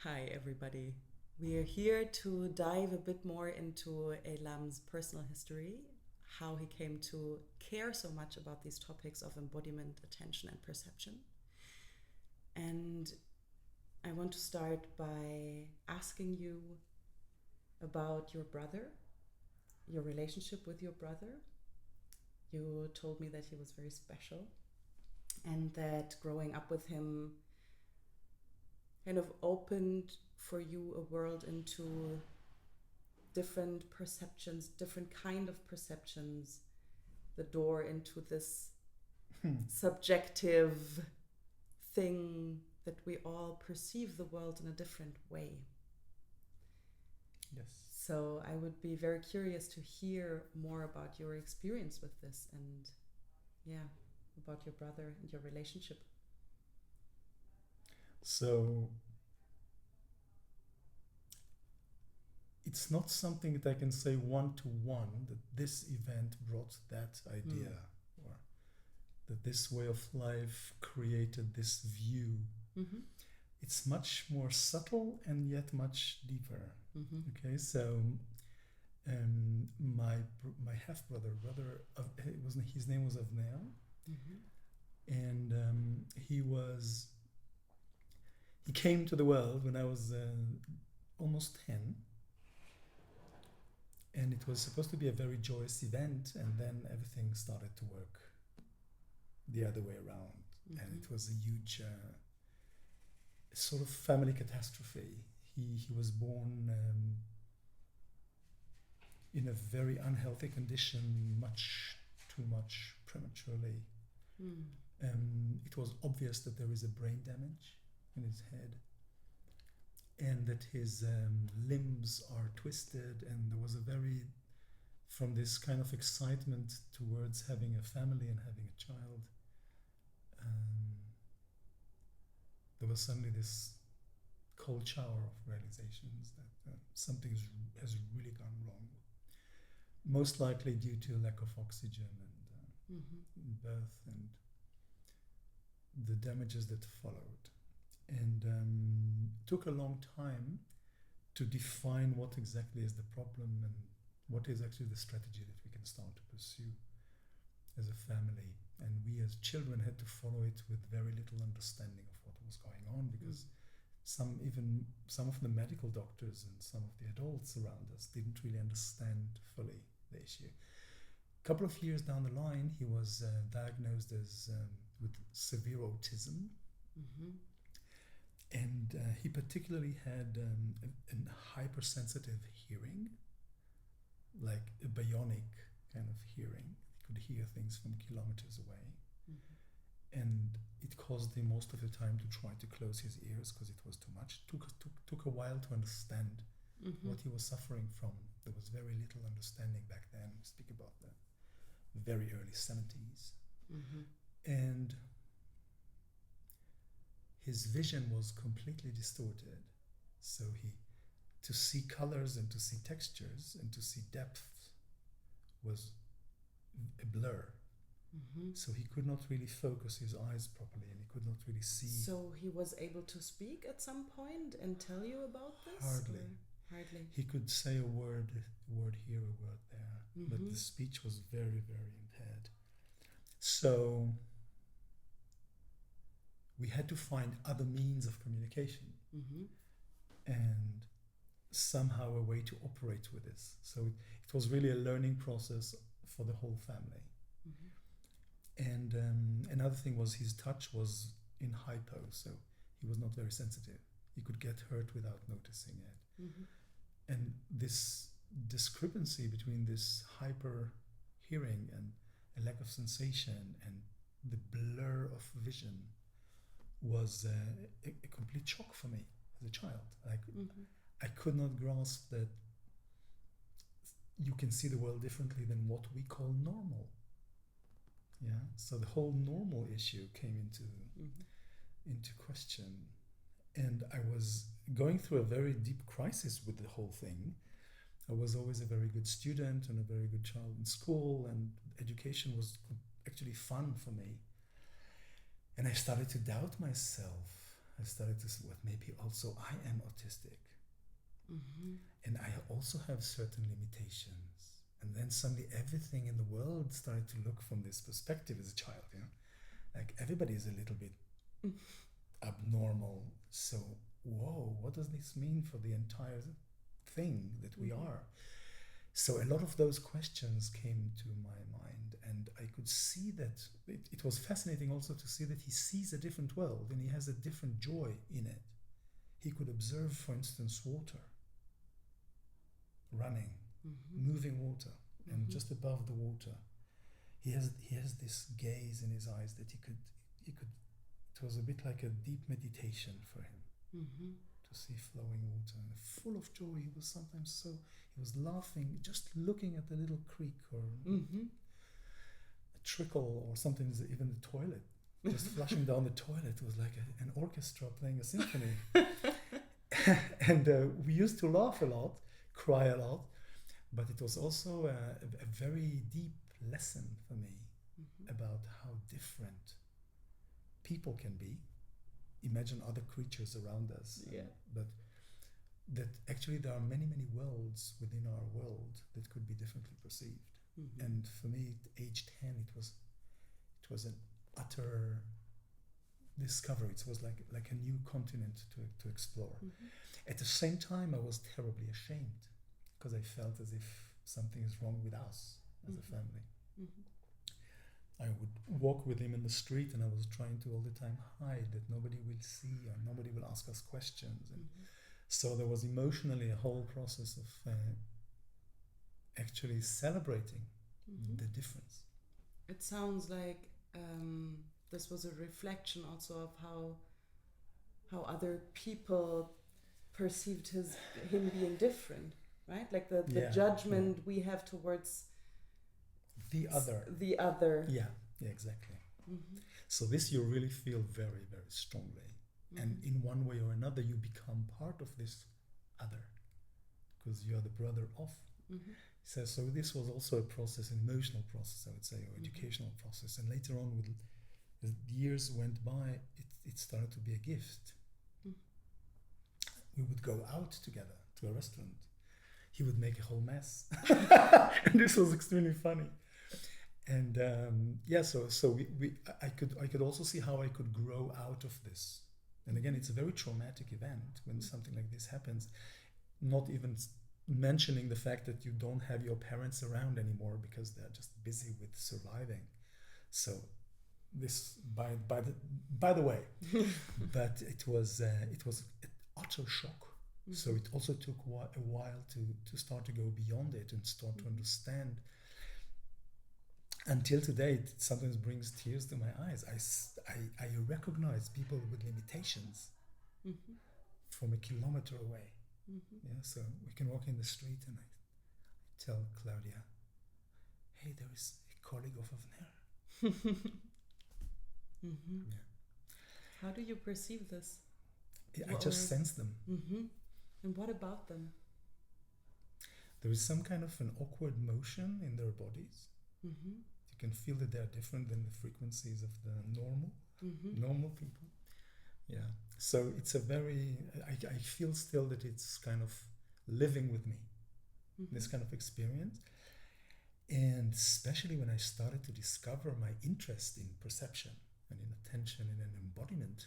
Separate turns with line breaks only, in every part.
Hi, everybody. We are here to dive a bit more into Elam's personal history, how he came to care so much about these topics of embodiment, attention, and perception. And I want to start by asking you about your brother, your relationship with your brother. You told me that he was very special and that growing up with him kind of opened for you a world into different perceptions, different kind of perceptions, the door into this subjective thing that we all perceive the world in a different way.
Yes.
So I would be very curious to hear more about your experience with this and, yeah, about your brother and your relationship.
So it's not something that I can say one to one that this event brought that idea or that this way of life created this view.
Mm-hmm.
It's much more subtle and yet much deeper.
Mm-hmm.
Okay, so my half brother his name was Avner, and he came to the world when I was almost 10, and it was supposed to be a very joyous event, and then everything started to work the other way around, and it was a huge sort of family catastrophe. He was born in a very unhealthy condition, too much prematurely. It was obvious that there is a brain damage in his head, and that his limbs are twisted, and there was from this kind of excitement towards having a family and having a child, there was suddenly this cold shower of realizations that something has really gone wrong, most likely due to lack of oxygen and birth and the damages that followed. And took a long time to define what exactly is the problem and what is actually the strategy that we can start to pursue as a family. And we as children had to follow it with very little understanding of what was going on, because some of the medical doctors and some of the adults around us didn't really understand fully the issue. A couple of years down the line, he was diagnosed with severe autism. And he particularly had a hypersensitive hearing, like a bionic kind of hearing. He could hear things from kilometers away. And it caused him most of the time to try to close his ears because it was too much. Took a while to understand what he was suffering from. There was very little understanding back then. We speak about the very early 70s. And his vision was completely distorted. So to see colors and to see textures and to see depth was a blur. So he could not really focus his eyes properly, and he could not really see.
So he was able to speak at some point and tell you about this? Hardly.
He could say a word here, a word there, but the speech was very, very impaired. So we had to find other means of communication and somehow a way to operate with this. So it was really a learning process for the whole family. And another thing was his touch was in hypo, so he was not very sensitive. He could get hurt without noticing it. And this discrepancy between this hyper hearing and a lack of sensation and the blur of vision was a complete shock for me as a child. I could not grasp that you can see the world differently than what we call normal. Yeah, so the whole normal issue came into question, and I was going through a very deep crisis with the whole thing. I was always a very good student and a very good child in school, and education was actually fun for me. And I started to doubt myself. I started to see, well, maybe also I am autistic.
Mm-hmm.
And I also have certain limitations. And then suddenly everything in the world started to look from this perspective as a child, you know? Like everybody is a little bit abnormal. So, whoa, what does this mean for the entire thing that we
Mm-hmm.
are? So a lot of those questions came to my mind, and I could see that it was fascinating also to see that he sees a different world and he has a different joy in it. He could observe, for instance, water, running,
Mm-hmm.
moving water, and
Mm-hmm.
just above the water, he has this gaze in his eyes that he could. It was a bit like a deep meditation for him
Mm-hmm.
to see flowing water, and full of joy. He was sometimes so he was laughing just looking at the little creek or
Mm-hmm.
a trickle or something. Even the toilet, just flushing down the toilet was like an orchestra playing a symphony. And we used to laugh a lot, cry a lot, but it was also a very deep lesson for me
Mm-hmm.
about how different people can be. Imagine other creatures around us,
Yeah.
but that actually there are many, many worlds within our world that could be differently perceived.
Mm-hmm.
And for me, at age 10, it was an utter discovery. It was like a new continent to explore.
Mm-hmm.
At the same time, I was terribly ashamed because I felt as if something is wrong with us as a family.
Mm-hmm.
I would walk with him in the street and I was trying to all the time hide that nobody will see or nobody will ask us questions. And
Mm-hmm.
so there was emotionally a whole process of actually celebrating
Mm-hmm.
the difference.
It sounds like this was a reflection also of how other people perceived him being different, right? Like the
Yeah,
judgment we have towards
The other.
the other.
Yeah, exactly.
Mm-hmm.
So this you really feel very, very strongly.
Mm-hmm.
And in one way or another, you become part of this other because you are the brother of.
Mm-hmm.
So this was also a process, an emotional process, I would say, or educational process. And later on, with as the years went by, it started to be a gift.
Mm.
We would go out together to a restaurant. He would make a whole mess, and this was extremely funny. And I could also see how I could grow out of this. And again, it's a very traumatic event when something like this happens. Not even mentioning the fact that you don't have your parents around anymore because they're just busy with surviving. So this, by the way, but it was an utter shock.
Mm-hmm.
So it also took a while to start to go beyond it and start to understand. Until today, it sometimes brings tears to my eyes. I recognize people with limitations
Mm-hmm.
from a kilometer away.
Mm-hmm.
Yeah, so we can walk in the street and I tell Claudia, hey, there is a colleague of Avner.
Mm-hmm.
Yeah.
How do you perceive this?
I just sense them.
Mm-hmm. And what about them?
There is some kind of an awkward motion in their bodies.
Mm-hmm.
You can feel that they are different than the frequencies of the normal people. Yeah. So it's a very, I feel still that it's kind of living with me, this kind of experience. And especially when I started to discover my interest in perception and in attention and in embodiment,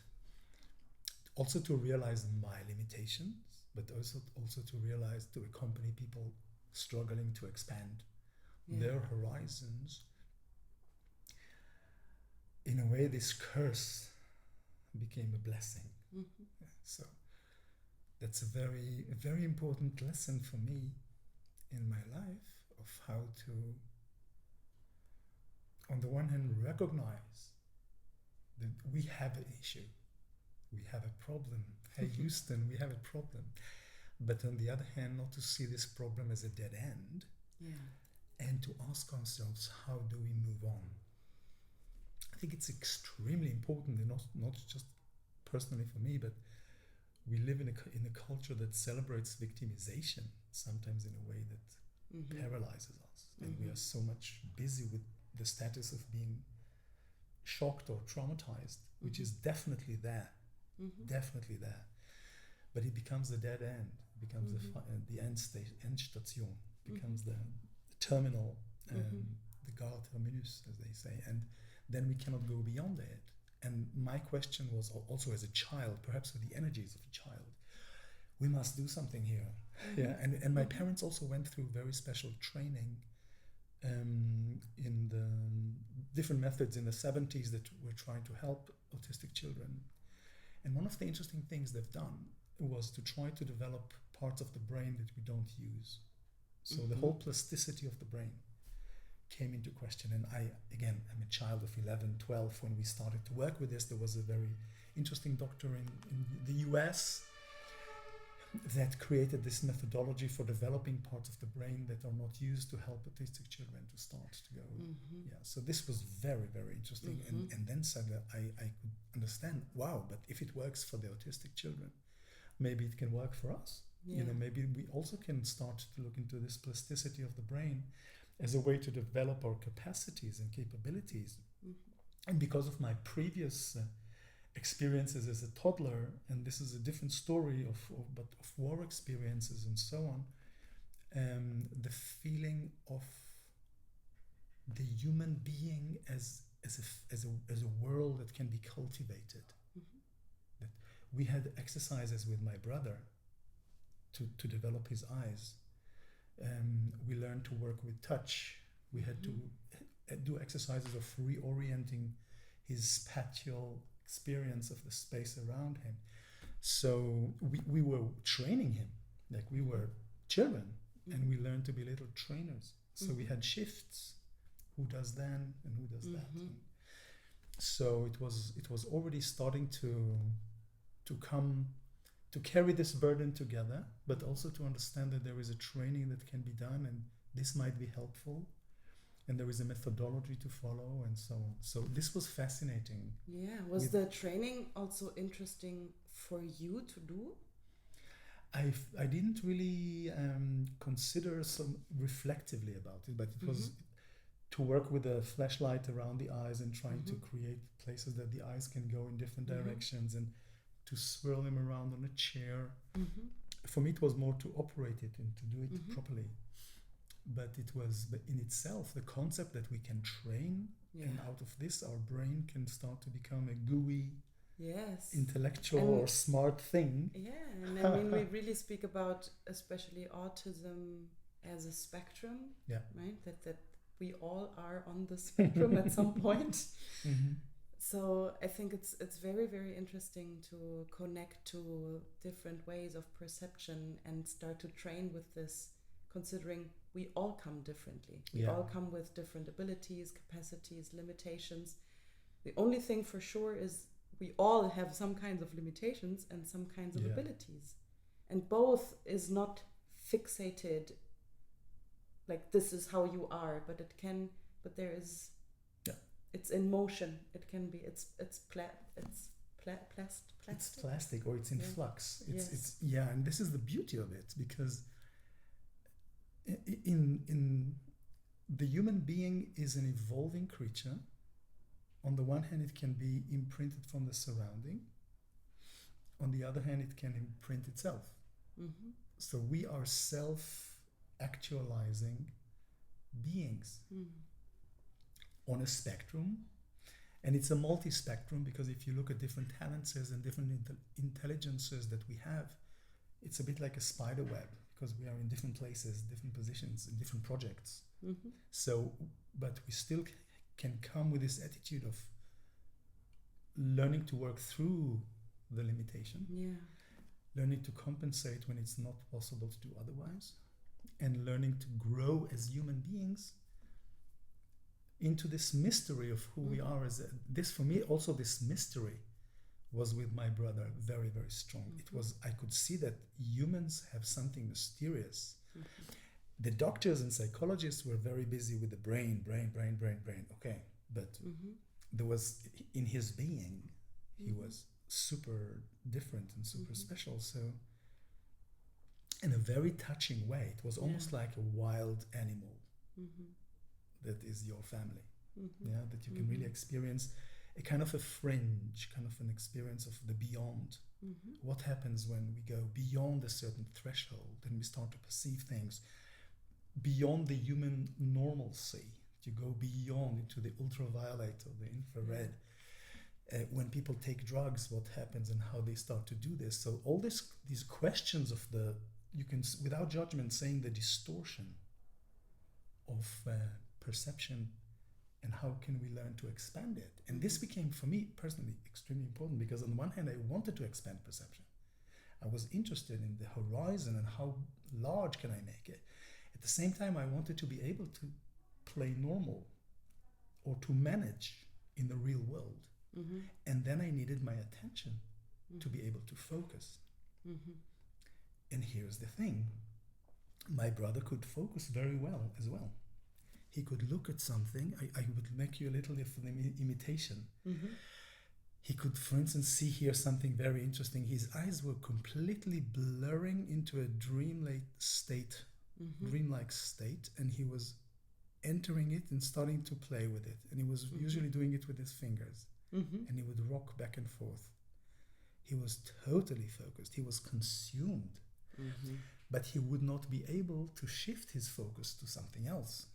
also to realize my limitations, but also to realize, to accompany people struggling to expand their horizons. In a way, this curse became a blessing.
Mm-hmm.
So that's a very important lesson for me in my life of how to, on the one hand, recognize that we have an issue, we have a problem. Hey, Houston, we have a problem. But on the other hand, not to see this problem as a dead end, and to ask ourselves, how do we move on? I think it's extremely important, and not just personally for me, but we live in a culture that celebrates victimization, sometimes in a way that paralyzes us. And we are so much busy with the status of being shocked or traumatized, which is definitely there. definitely there. But it becomes the dead end, it becomes the end station, Endstation, becomes the terminal, the Gare terminus, as they say, and then we cannot go beyond it. And my question was also as a child, perhaps with the energies of a child, we must do something here. Yeah, and my parents also went through very special training in the different methods in the 70s that were trying to help autistic children. And one of the interesting things they've done was to try to develop parts of the brain that we don't use. So the whole plasticity of the brain came into question. And I'm a child of 11, 12 when we started to work with this. There was a very interesting doctor in the US that created this methodology for developing parts of the brain that are not used to help autistic children to start to go. Yeah, so this was very, very interesting. And then suddenly I could understand, wow, but if it works for the autistic children, maybe it can work for us.
Yeah.
Maybe we also can start to look into this plasticity of the brain as a way to develop our capacities and capabilities. And because of my previous experiences as a toddler, and this is a different story of war experiences and so on, the feeling of the human being as a world that can be cultivated. That we had exercises with my brother to develop his eyes. We learned to work with touch. We had to do exercises of reorienting his spatial experience of the space around him. So we were training him, like we were children, and we learned to be little trainers. So we had shifts, who does then and who does that. And so it was already starting to come to carry this burden together, but also to understand that there is a training that can be done, and this might be helpful, and there is a methodology to follow, and so on. So this was fascinating.
Yeah, was the training also interesting for you to do?
I didn't really consider some reflectively about it, but it was to work with a flashlight around the eyes and trying to create places that the eyes can go in different directions, and to swirl them around on a chair. For me, it was more to operate it and to do it properly. But it was in itself the concept that we can train, and out of this our brain can start to become a gooey, intellectual or smart thing.
Yeah, and I mean we really speak about especially autism as a spectrum, right? That we all are on the spectrum at some point. So I think it's very, very interesting to connect to different ways of perception and start to train with this, considering we all come differently. We all come with different abilities, capacities, limitations. The only thing for sure is we all have some kinds of limitations and some kinds of abilities. And both is not fixated, like this is how you are, but there is, it's in motion. It can be, it's plastic.
It's plastic, or it's in flux. It's and this is the beauty of it, because in the human being is an evolving creature. On the one hand, it can be imprinted from the surrounding. On the other hand, it can imprint itself. So we are self-actualizing beings on a spectrum. And it's a multi-spectrum, because if you look at different talents and different intelligences that we have, it's a bit like a spider web, because we are in different places, different positions, in different projects. So, but we still can come with this attitude of learning to work through the limitation, learning to compensate when it's not possible to do otherwise, and learning to grow as human beings into this mystery of who we are. This, for me, also this mystery was with my brother very, very strong. It was, I could see that humans have something mysterious. The doctors and psychologists were very busy with the brain. Okay, but there was, in his being, he was super different and super special. So, in a very touching way, it was almost like a wild animal that is your family. That you can really experience a kind of a fringe, kind of an experience of the beyond. What happens when we go beyond a certain threshold and we start to perceive things beyond the human normalcy? You go beyond into the ultraviolet or the infrared. When people take drugs, what happens and how they start to do this? So all these questions of you can, without judgment, saying the distortion of perception, and how can we learn to expand it? And this became, for me personally, extremely important, because on the one hand, I wanted to expand perception. I was interested in the horizon and how large can I make it. At the same time, I wanted to be able to play normal or to manage in the real world. And then I needed my attention to be able to focus. And here's the thing. My brother could focus very well as well. He could look at something. I would make you a little imitation. He could, for instance, see here something very interesting. His eyes were completely blurring into a dreamlike state, and he was entering it and starting to play with it. And he was usually doing it with his fingers. And he would rock back and forth. He was totally focused. He was consumed. But he would not be able to shift his focus to something else.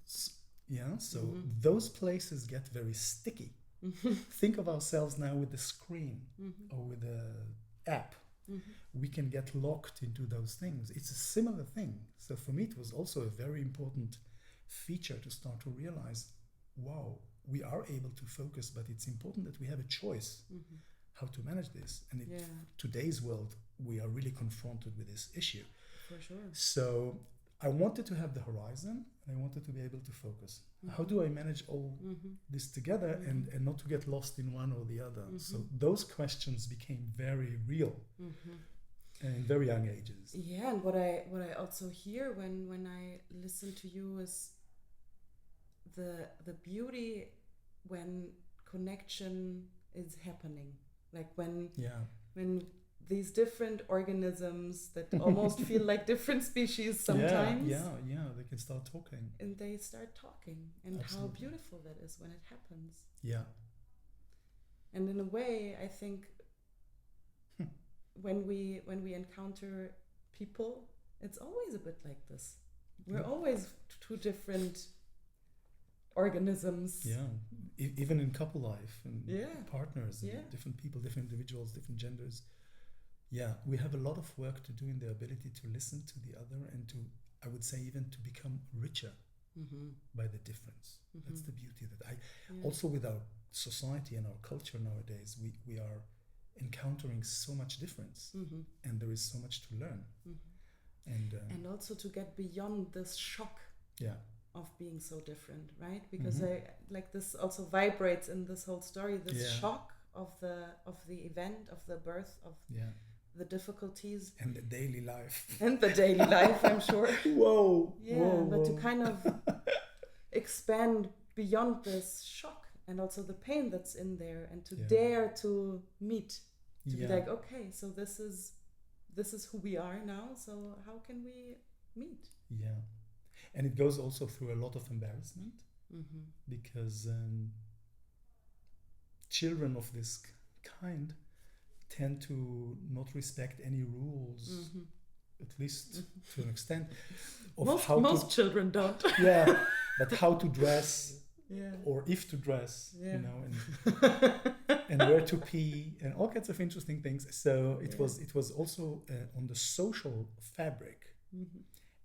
So those places get very sticky. Think of ourselves now with the screen or with the app. We can get locked into those things. It's a similar thing. So for me, it was also a very important feature to start to realize, wow, we are able to focus, but it's important that we have a choice how to manage this. And in today's world, we are really confronted with this issue.
For sure.
So I wanted to have the horizon, and I wanted to be able to focus. How do I manage all this together and not to get lost in one or the other? So those questions became very real in very young ages.
Yeah, and what I also hear when I listen to you is the beauty when connection is happening, like when these different organisms that almost feel like different species sometimes.
They can start talking.
And they start talking, and
Absolutely.
how beautiful that is when it happens.
Yeah.
And in a way, I think when we encounter people, it's always a bit like this. We're always two different organisms.
Yeah. Even in couple life and partners and
Yeah.
different people, different individuals, different genders. Yeah, we have a lot of work to do in the ability to listen to the other and to, I would say, even to become richer by the difference. That's the beauty that also with our society and our culture nowadays, we are encountering so much difference and there is so much to learn. And
also to get beyond this shock of being so different, right? Because I like this also vibrates in this whole story, this shock of the event, of the birth, of the difficulties
and the daily life
I'm sure.
Whoa.
To kind of expand beyond this shock and also the pain that's in there, and to dare to meet, to be like, okay, so this is who we are now, so how can we meet?
And it goes also through a lot of embarrassment because children of this kind tend to not respect any rules, at least to an extent. Of
most children don't.
But how to dress, or if to dress, and where to pee, and all kinds of interesting things. So it was also on the social fabric.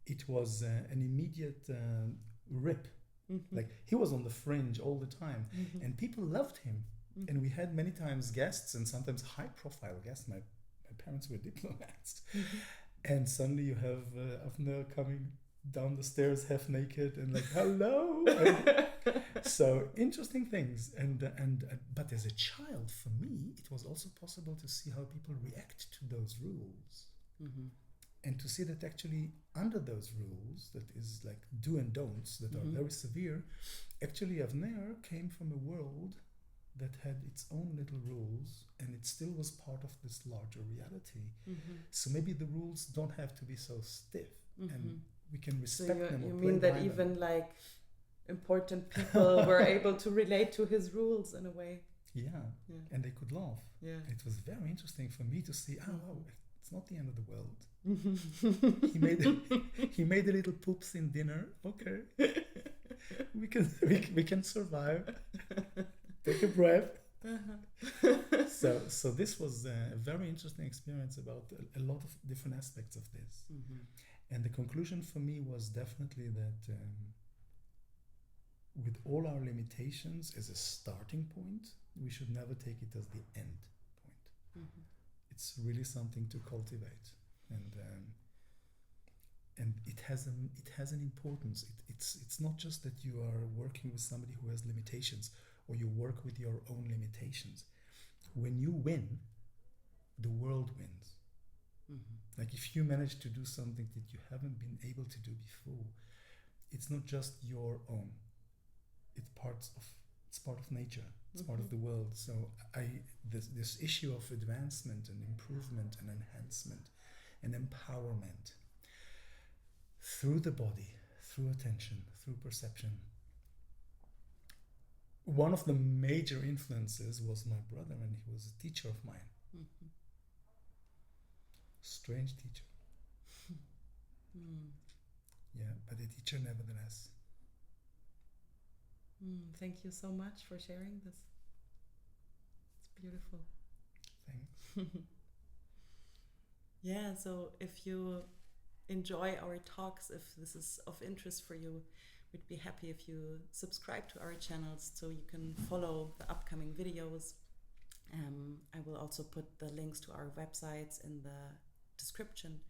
It was an immediate rip. Like he was on the fringe all the time, and people loved him. And we had many times guests, and sometimes high-profile guests. My parents were diplomats, and suddenly you have Avner coming down the stairs half naked and like, hello. So interesting things. But as a child, for me, it was also possible to see how people react to those rules. And to see that actually under those rules, that is like do and don'ts that are very severe, actually Avner came from a world that had its own little rules, and it still was part of this larger reality. So maybe the rules don't have to be so stiff, and we can respect them.
You mean that even like important people were able to relate to his rules in a way?
Yeah,
Yeah.
and they could laugh.
Yeah.
It was very interesting for me to see. Oh, wow, it's not the end of the world.
Mm-hmm.
He made he made a little poops in dinner. Okay, we can survive. Take a breath.
Uh-huh.
So this was a very interesting experience about a lot of different aspects of this.
Mm-hmm.
And the conclusion for me was definitely that with all our limitations as a starting point, we should never take it as the end point.
Mm-hmm.
It's really something to cultivate, and it has an importance. It's not just that you are working with somebody who has limitations, or you work with your own limitations. When you win, the world wins.
Mm-hmm.
Like if you manage to do something that you haven't been able to do before, it's not just your own. It's part of nature. It's part of the world. So this issue of advancement and improvement and enhancement and empowerment through the body, through attention, through perception. One of the major influences was my brother, and he was a teacher of mine.
Mm-hmm.
Strange teacher.
Mm.
Yeah, but a teacher nevertheless.
Thank you so much for sharing this. It's beautiful.
Thanks.
Yeah, so if you enjoy our talks, if this is of interest for you, we'd be happy if you subscribe to our channels so you can follow the upcoming videos. I will also put the links to our websites in the description.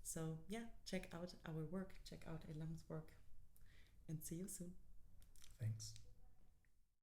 So yeah, check out our work, check out Elam's work, and see you soon.
Thanks.